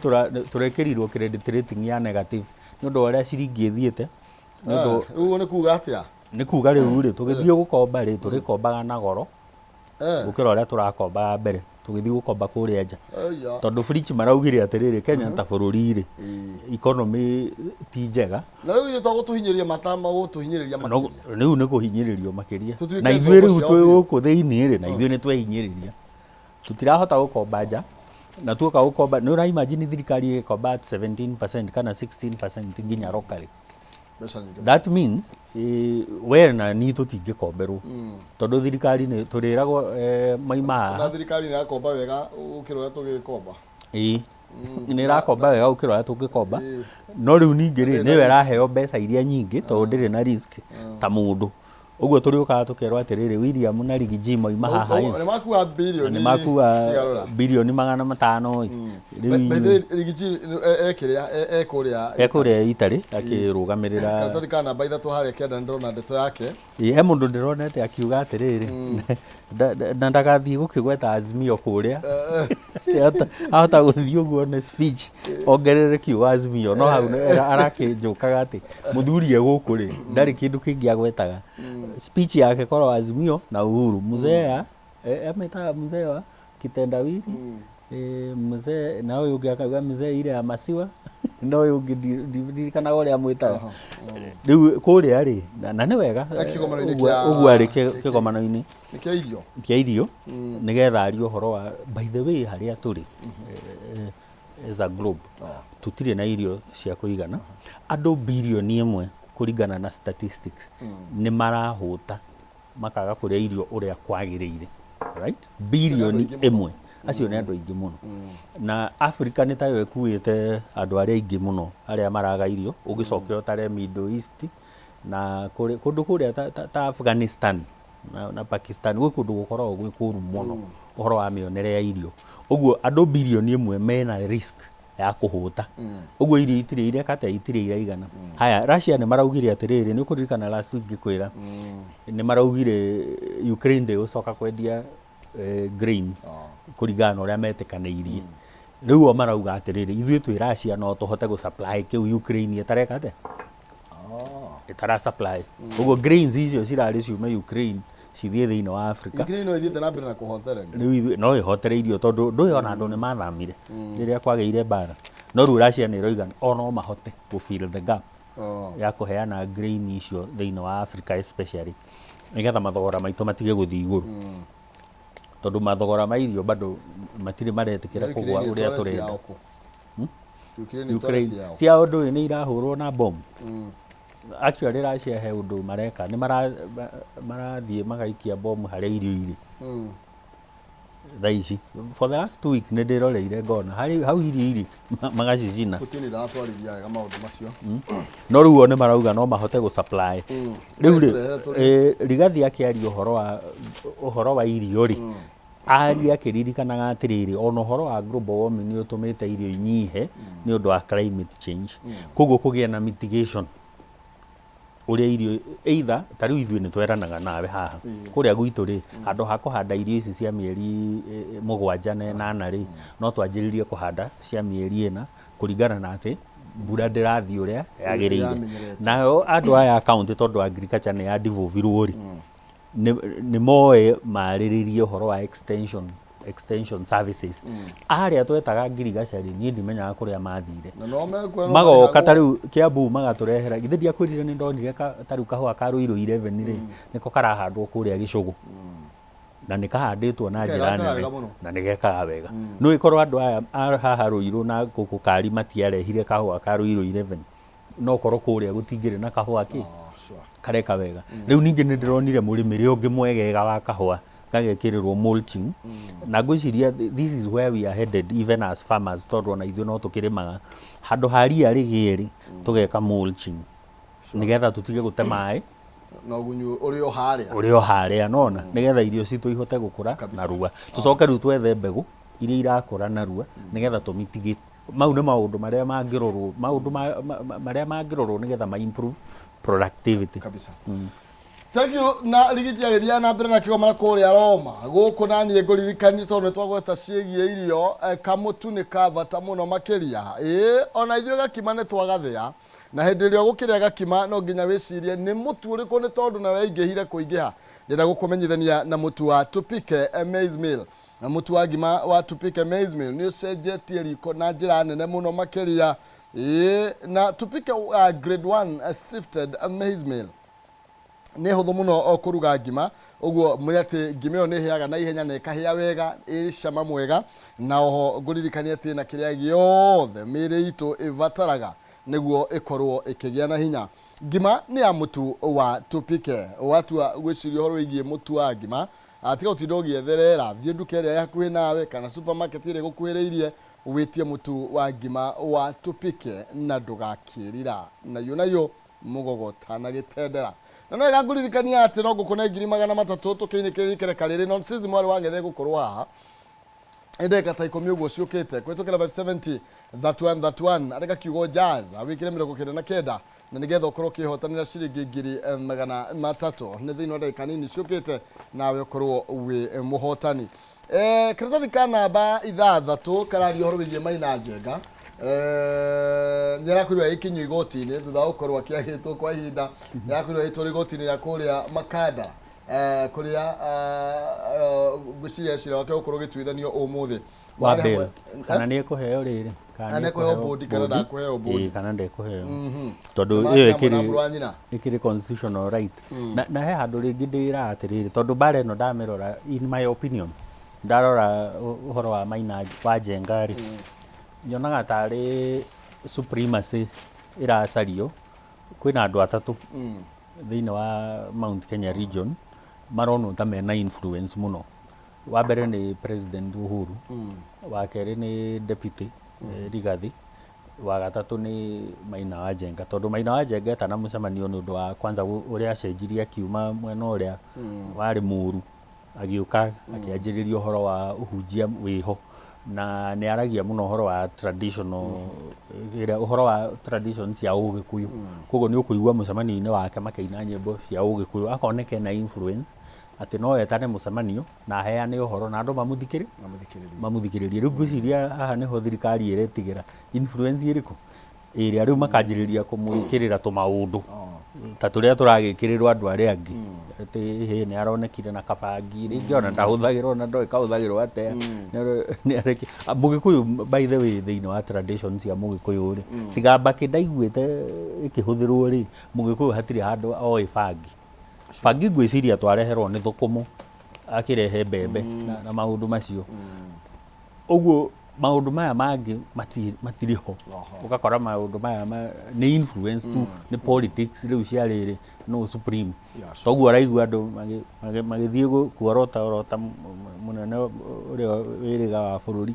C: tũrekĩrirwo credit rating ya negative nĩ ũndũ ũrĩa ciringi ĩthiĩte.
B: Rĩu nĩ kuuga atĩa?
C: Nĩ kuuga rĩu rĩ tũgĩthiĩ gũkomba rĩ tũrĩkombaga na goro gũkĩra ũrĩa tũrakombaga mbere tũgĩthiĩ gũkomba kũrĩa nja tondũ Fritch maraugire atĩrĩrĩ Kenya ta bũrũri rĩ economy ti njega
B: na rĩu tũgũtũhinyĩria matama gũtũhinyĩrĩria makĩria.
C: Rĩu nĩ kũhinyĩrĩrio makĩria na ithuĩ rĩu twĩ gũkũ thĩinĩ rĩ na ithuĩ nĩ twehinyĩrĩria tũtirahota gũkomba nja na tuoka gũkomba nĩ ũra imagine thirikari ĩkomba 17% kana 16% nginya locally. That means we na ni tũtingĩkomberwo tondũ thirikari nĩ tũrĩragwo maima
B: na thirikari nĩ yakomba wega ũkĩrora tũgĩkomba
C: nĩ ĩrakomba wega ũkĩrora ũrĩa tũngĩkomba no rĩu ningĩ rĩ nĩwe ĩraheo mbeca iria nyingĩ tondũ ndĩrĩ na risk ta mũndũ ũguo tũrĩũkaga tũkerwo atĩrĩrĩ William na Rigiji moima haha
B: nĩ makua bilioni
C: 500
B: rĩu Rigiji ekũrĩa
C: Itarĩ akĩrũgamĩrĩra
B: karatathi ka namba 3 harĩa kĩanda ndĩrona ndeto yake
C: he mũndũ ndĩronete akiuga atĩrĩrĩ na ndagathiĩ gũkĩgweta Azimio kũrĩa ahota gũthiĩ ũguo na speech ongerere kiuga Azimio no hau arakĩnjũkaga atĩ mũthuri gũkũ rĩ ndarĩ kĩndũ kĩngĩ agwetaga speech yake korwo Azimio na Uhuru mzee ametaga mzee wa kitendawili mzee na ũyũ ũngĩ akauga mzee ile ya masiwa no ũyũ ũngĩ ndirikana ũrĩa amwĩtaga rĩu kũrĩa rĩ na nĩ wega ũguo arĩ kĩgomano-inĩ kĩa irio nĩgetha arie ũhoro wa by the way harĩa tũrĩ as a globe tũtirĩ na irio cia kũigana andũ bilioni 1 kũringana na statistics nĩ marahũta makaga kũrĩa irio ũrĩa kwagĩrĩire right bilioni 1 acio nĩ andũ aingĩ mũno na Africa nĩ tayo ĩkuĩte andũ arĩa aingĩ mũno arĩa maraga irio ũgĩcokia ũtare Middle East na kũndũ kũrĩa ta Afghanistan na Pakistan gwĩ kũndũ gũkoragwo gwĩ kũru mũno ũhoro wa mĩonere ya irio ũguo andũ bilioni 1 mena risk ya kuhuta uguo irio itire ire kate itire iraigana haya Russia ni maraugire atiriri ni kuririkana last week gikwira ni maraugire Ukraine de ucoka kwendia grains kurigana uria metekaneirie riu marauga atiriri ithuĩ twĩ Russia no tuhote gu supply kiu Ukraine itareka te itara supply uguo grains icio cirari ciume Ukraine cithie thiini wa Africa
B: Ukraine no ithiĩte na mbere na kũhotera
C: riu no ihotereirio tondu ndũĩ ona andũ nĩ mathamire rĩrĩa kwagĩire mbara no rĩu Russia nĩ roiga ono mahote gu fill the gap ya kuheana grain icio thiini wa Africa especially nigetha mathogora maitũ matige gũthii igũrũ tondu mathogora ma irio bado matire maretikira kugwa uria turenda Ukraine cia undu ni irahurwo na bomb actually Russia he undu mareka ni marathie magaikia bomb hari irio iri thaici for the last 2 weeks ni ndiroreire ngona hari hau irio iri magacicina
B: gutini ratwarithia wega maundu macio
C: no riu ni marauga no mahote gu supply riu rigathi akiaria uhoro wa irio ri aria akiririkanaga atiriri ona uhoro wa global warming ni utumite irio inyihe ni undu wa climate change koguo kugia na mitigation uria irio either tariu ithuĩ nĩ tweranaga nawe haha kuria gwitũ ri handũ ha kuhanda irio ici cia mieri 7 na 8 ri no twanjĩrĩrie kuhanda cia mieri 4 kuringana na ati mbura ndĩrathiĩ uria yagĩrĩire nayo andũ aya county tondu agriculture nĩ ya devolvirwo ri nĩ moe marĩrĩrie uhoro wa extension services aria twetaga ngirigacari ni ndimenyaga kuria mathire magoka tariu Kiambu magaturehera githe dia kwirire ni ndonire tariu kahua ka Ruiru 11 ri niko karahandwo kuria Gicugu na nikahanditwo na njira nene na nigekaga wega no ikorwo andu aya haha Ruiru na guku kari matiarehire kahua ka Ruiru 11 no korwo kuria gutingire na kahua ki kareka wega riu ningi ni ndironire murimiri ungi mwegega wa kahua gagekirirwo mulching na gwiciria this is where we are headed even as farmers tondu na ithuĩ no tukirimaga handu haria rigieri tugeka mulching nigetha tutige gute mai
B: no gunyu uri o haria nona nigetha irio citu ihote gukura na rua tucoke riu twethe mbegu iria irakura na rua nigetha tumitigate mau nĩ maundu maria mangirorwo maria mangirorwo nigetha ma improve productivity kabisa Thank you na rigiti agithia na mbere na kigoma kuria Roma guku na nie nguririkani tondu twagweta ciegie irio kamutu ni kavata muno makiria ona ithuĩ gakima nĩ twagathĩa na hĩndĩ ĩrĩa gũkĩrĩa gakima no nginya wĩcirie nĩ mũtu ũrĩkũ nĩ tondu na waingĩhire kũingĩha ndĩrenda gũkũmenyithania na mũtu wa Tupike maize meal na mũtu wa ngima wa Tupike maize meal nĩ ũcenjetie riko na njĩra nene mũno makiria na Tupike grade 1 sifted maize meal nĩ hũthũ mũno kuruga ngima uguo mwĩ atĩ ngima ĩyo nĩ hĩaga na ihenya na ĩkahĩa wega ĩ cama mwega na oho ngũririkania atĩ na kĩrĩa gĩothe mĩĩrĩ itũ ĩbataraga nĩguo ĩkorwo ĩkĩgĩa na hinya ngima nĩ ya mũtu wa Tupike watua gwĩciria ũhoro wĩgiĩ mũtu wa ngima atiga ũtinda ũgĩetherera thiĩ nduka ĩrĩa ĩ hakuhĩ nawe kana supermarket ĩrĩa ĩgũkuhĩrĩirie wĩtie mũtu wa ngima wa Tupike na ndũgakĩrira nayo mũgogota na gĩtendera na no ĩgangũririkania atĩ no ngũkũ na 300 tũkĩinĩkĩrĩkĩre karĩrĩ no sizi mwarĩ wangethe gũkorwo haha ndeka ta 10 ũguo ciũkĩte kwĩtũkĩra 570 31 areka kiugo jazz awĩkĩre 99 na nigetha ũkorwo ũkĩhotanĩra ciringi 300 nĩ thĩinĩ wa ndagĩka nini ciũkĩte nawe ũkorwo wĩ mũhotani karatathi ka namba 6 kararia ũhoro wĩgiĩ Maina Njenga nĩarakorirwo ikinyo igoti-inĩ thutha wa gũkorwo akĩagĩtwo kwa ihinda nĩarakorirwo agĩtwarwo igoti-inĩ rĩa kũrĩa Makanda kũrĩa ngwĩciria cira wake gũkorwo ũgĩtuithanio ũmũthĩ
C: kana nĩ ekũheo rĩrĩ
B: kana nĩ ekũheo bondi kana ndakũheo bondi
C: kana ndekũheo tondũ ĩyo ĩkĩrĩ constitutional right na he handũ rĩngĩ ndĩra atĩrĩrĩ tondũ mbara ĩno ndamĩrora in my opinion ndarora ũhoro wa Maina wa Njenga rĩ nyonaga tarĩ supremacy iracario kwĩna andũ atatũ thĩinĩ wa Mount Kenya region maronwo ta mena influence mũno wa mbere nĩ president Uhuru wa kerĩ nĩ deputy Rigathi wa gatatũ nĩ Maina wa Njenga tondũ Maina wa Njenga etana mũcemanio nĩ ũndũ wa kwanza ũrĩa acenjirie akiuma mwena ũrĩa warĩ mũru agĩũka akĩanjĩrĩria ũhoro wa ũhunjia wĩho na nĩ aragia mũno ũhoro wa traditional ũhoro wa traditions cia Ũgĩkũyũ. Koguo nĩ ũkũigua mũcemanio-inĩ wake makĩina nyĩmbo cia Ũgĩkũyũ, akoneka na influence atĩ no etane mũcemanio na aheane ũhoro na andũ mamuthikĩrĩrie. Rĩu ngwĩciria haha nĩho thirikari ĩretigĩra influence ĩrĩkũ ĩrĩa rĩu makanjĩrĩria kũmwĩkĩrĩra tũmaũndũ ta tũrĩa tũragĩkĩrĩrwo andũ arĩa angĩ, atĩ nĩ aronekire na kabangi, rĩngĩ ona ndahũthagĩrwo na ndoĩ kahũthagĩrwo atĩa. Mũgĩkũyũ by the way thĩinĩ wa tradition cia Mũgĩkũyũ rĩ, tiga mbakĩ ndaiguĩte ĩkĩhũthĩrwo rĩ, Mũgĩkũyũ hatirĩ handũ oĩ bangi. Bangi ngwĩciria twareherwo nĩ thũkũmũ akĩrehe mbembe na maũndũ macio. Ũguo maũndũ maya mangĩ matirĩ ho, ũgakora maũndũ maya nĩ influence tu, nĩ politics rĩu cia rĩrĩ no supreme. Toguo araigua andũ magĩthiĩ kuorota mũnene ũrĩa wĩrĩga wa bũrũri,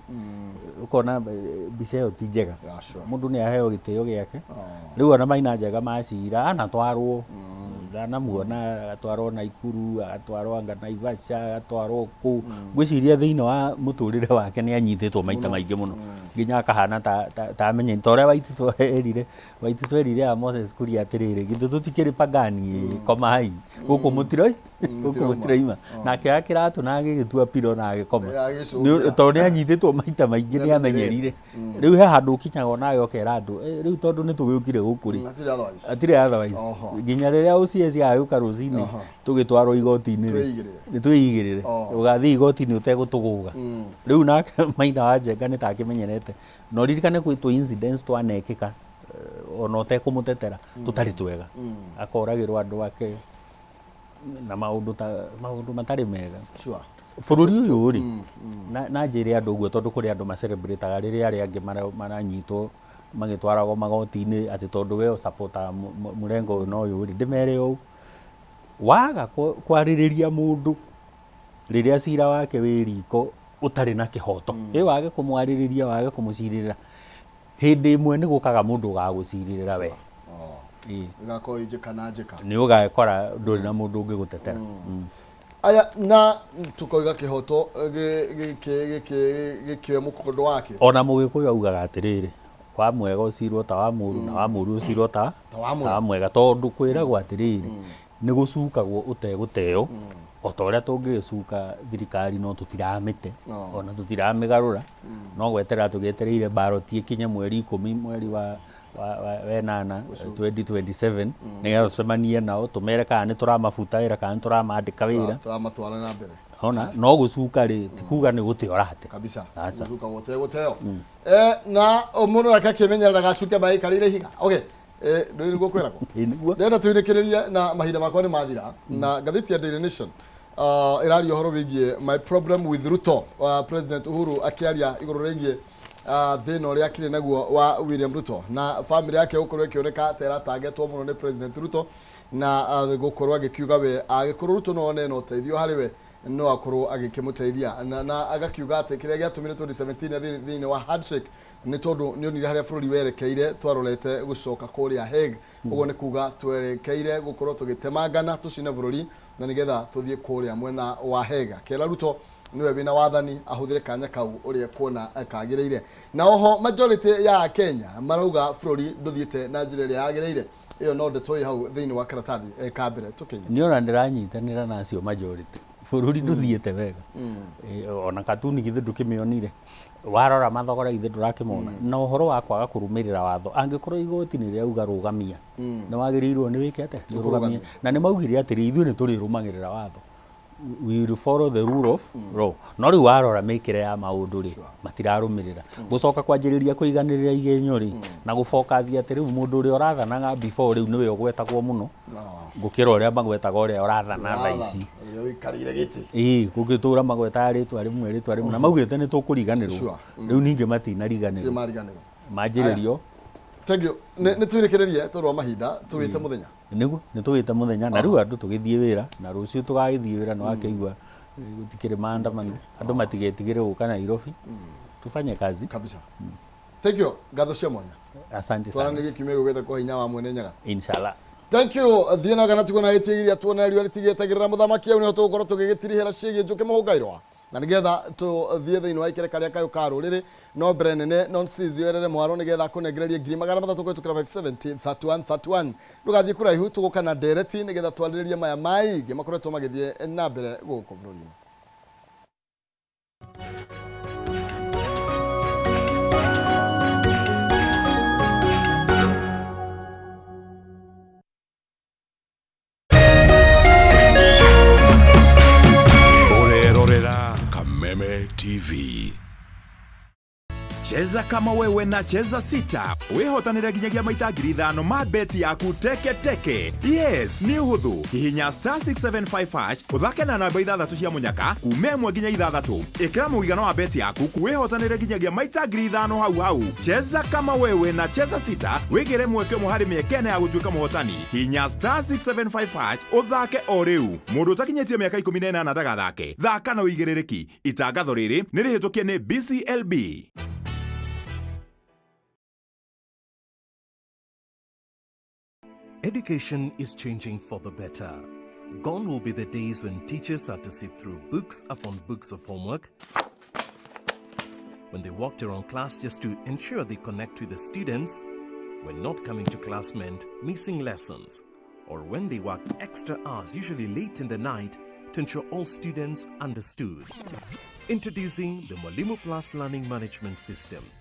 C: ũkona mbica ĩyo ti njega. Mũndũ nĩ aheo gĩtĩo gĩake. Rĩu ona Maina Njega macira anatwarwo, ndanamuona agatwarwo Naikuru, agatwarwo anga Naivasha, agatwarwo kũu. Ngwĩciria thĩinĩ wa mũtũrĩre wake nĩ anyitĩtwo maita maingĩ mũno, nginya akahana ta amenye ta ũrĩa Waititũ erire a Moses Kuria atĩrĩrĩ, githĩ tũtikĩrĩ pagani komai gũkũ mũtiraima, nake akĩratũ na agĩgĩtua piro na agĩkoma, tondũ nĩ anyitĩtwo maita maingĩ nĩ amenyerire. Rĩu he handũ ũkinyaga nawe ũkera andũ rĩu tondũ nĩ tũgĩũkire gũkũ rĩ, atirĩ otherwise. Nginya rĩrĩa OCS agĩũka rũcinĩ tũgĩtwarwo igoti-inĩ rĩ, nĩ twĩigĩrĩre ũgathiĩ igoti-inĩ ũtegũtũgũga. Rĩu nake Maina wa Njenga nĩ takĩmenyerete, na ũririkane kwĩ tũ incidents twanekĩka ona ũtekũmũtetera tũtarĩ twega, akoragĩrwo andũ ake na maũndũ matarĩ mega. Bũrũri ũyũ rĩ, na njĩre andũ ũguo tondũ kũrĩ andũ macelebrataga rĩrĩa arĩa angĩ maranyitwo magĩtwaragwo magoti-inĩ atĩ tondũ we ũsapota mũrengo ũyũ na ũyũ rĩ, ndĩmere ũũ, waga kwarĩrĩria mũndũ rĩrĩa cira wake wĩ riko ũtarĩ na kĩhoto, wage kũmwarĩrĩria, wage kũmũcirĩrĩra, hĩndĩ ĩmwe nĩ gũkaga mũndũ ũgagũcirĩrĩra we, nĩ ũgakora ndũrĩ na mũndũ ũngĩgũtetera.
B: Aya na tukoiga kĩhoto gĩkĩoe mũkondo wake. Ona
C: Mũgĩkũyũ augaga atĩrĩrĩ, wa mwega ũcirwo ta wa mũũru na wa mũũru ũcirwo ta wa mwega, tondũ kwĩragwo atĩrĩrĩ nĩ gũcukagwo ũtegũteo, o ta ũrĩa tũngĩgĩcuka thirikari no tũtiramĩte ona tũtiramĩgarũra, no gweterera tũgĩetereire ballot ĩkinye mweri 10 mweri wa 8 2027 nĩgetha tũcemanie nao tũmere kana nĩ tũramabuta wĩra kana nĩ tũramandĩka wĩra,
B: tũramatwara na mbere.
C: Ona no gũcuka rĩ, ti kuga nĩ gũteo rate
B: kabisa, gũcuka gũteo. Na mũndũ akakĩmenyerera gacuke maikarĩire higa. Okay, ndio nĩguo kwĩragwo. Ndĩrenda twĩrĩkĩrĩrie na mahinda makwa nĩ mathira, na ngathĩti ya Daily Nation ĩraria ũhoro wĩgiĩ my problem with Ruto, President Uhuru akĩaria igũrũ rĩgiĩ thĩna ũrĩa akĩrĩ naguo wa William Ruto, na famĩlĩ yake gũkorwo ĩkĩoneka ta ĩratargetwo mũno nĩ President Ruto, na gũkorwo agĩkiuga we agĩkorwo Ruto no one no ũteithio harĩ we no akorwo agĩkĩmũteithia, na agakiuga atĩ kĩrĩa gĩatũmire 2017 thĩinĩ wa handshake nĩ tondũ nĩ onire harĩa bũrũri werekeire twarorete gũcoka kũrĩa Hague. Ũguo nĩ kuga twerekeire gũkorwo tũgĩtemangana tũcine bũrũri na nĩgetha tũthiĩ kũrĩa mwena wa Hague. Kera Ruto niwe wĩna wathani ahũthĩre kanya kau ũrĩa kuona akagĩrĩire, na oho majority ya Kenya marauga bũrũri ndũthiĩte na njĩra ĩrĩa yagĩrĩire. Iyo no ndeto hau thĩinĩ wa karatathi ka mbere tũkĩnya
C: nĩ ona ndĩranyitanĩra nacio majority, bũrũri ndũthiĩte wega. Ona katuni githĩ ndũkĩmĩonire, warora mathogora githĩ ndũrakĩmona, na ũhoro wa kwaga kũrũmĩrĩra watho. Angĩkorwo igoti nĩ rĩauga rũgamia, nĩ wagĩrĩirwo nĩ wĩke atĩa rũgamia, na nĩ maugire atĩrĩ ithuĩ nĩ tũrĩrũmagĩrĩra watho, we will follow the rule of law. No rĩu warora mĩkĩre ya maũndũ rĩ, matirarũmĩrĩra. Gũcoka kwanjĩrĩria kũiganĩrĩra igenyo rĩ, na gũfocus atĩ rĩu mũndũ ũrĩa ũrathanaga before rĩu nĩwe ũgwetagwo mũno gũkĩra ũrĩa magwetaga ũrĩa ũrathana thaa ici. Gũgĩtũra magwetaga rĩtwa rĩmwe na maugĩte nĩ tũkũriganĩrwo, rĩu ningĩ matinariganĩrwo manjĩrĩrio.
B: Thank you. Nĩ twĩrĩkĩrĩrie tondũ wa mahinda tũwĩte mũthenya.
C: Nĩguo nĩ tũwĩte mũthenya, na rĩu andũ tũgĩthiĩ wĩra, na rũciũ tũgagĩthiĩ wĩra, nĩ wakĩigua gũtikĩrĩ maandamano, andũ matigetigĩre gũka Nairobi, tufanye kazi
B: kabisa. Thank you. Ngatho cia mwanya.
C: Asante sana.
B: Twana nĩ gĩkiumia gũgetha kwa hinya wa Mwene Nyaga.
C: Inshallah.
B: Thank you. Thiĩ na gana tuona gĩtigĩria tuona riũa rĩtigĩtagĩrĩra mũthamaki au nĩho tũgũkorwo tũgĩgĩtirihĩra ciĩgiĩ NJUKI MUHUNGA IRUA na nigetha tuthie thiini wa ikire karia kayo karuriri no brenene non sizio erere mwaro nigetha kunegereria ngiri magana mathatu kwitukira 570 31 ndugathie kuraihu tugukana direct nigetha twaliririe maya maigi makoretwo magithie na mbere guku bururi-ini.
D: Kameme TV. Cheza kama wewe na cheza sita. Wehotanire ginyagia maita ngiri 5 ma beti yaku teke teke. Yes, ni uhuthu. Hihinya *675# uthake na namba 6 cia munyaka kume 1 nginya 6. Ikira muigano wa beti yaku kuwehotanire ginyagia maita ngiri 5 hau. Cheza kama wewe na cheza sita. Wigire mweke muhari miekene ya gutuika muhotani. Hihinya *675# uthake o riu. Mundu utakinyetie miaka 18 ndagathake. Thaka na uigirereki. Itangatho riri ni rihitukie ni BCLB.
E: Education is changing for the better. Gone will be the days when teachers had to sift through books upon books of homework, when they walked around class just to ensure they connect with the students, when not coming to class meant missing lessons, or when they worked extra hours, usually late in the night, to ensure all students understood. Introducing the Mwalimu Plus Learning Management System,